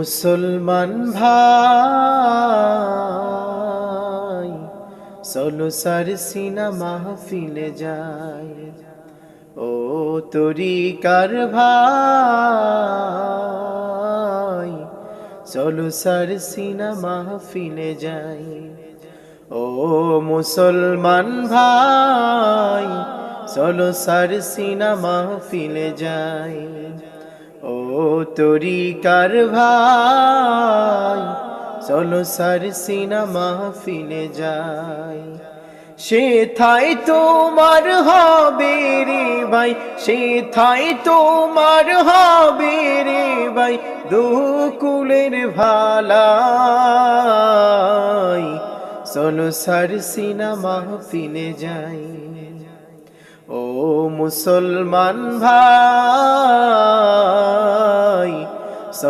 মুসলমান ভাই, চলো সারসিনা মাহফিলে যাই। ও তরিকার ভাই, চলো সারসিনা মাহফিলে যাই। ও মুসলমান ভাই, চলো সারসিনা মাহফিলে যাই। ও তরিকার ভাই, চলো সারসিনা মাহফিলে যাই। সেথায় তোমার হবে রে ভাই, সেথায় তোমার হবে রে ভাই, দুকুলের ভালাই। চলো সারসিনা মাহফিলে যাই। ও মুসলমান ভাই,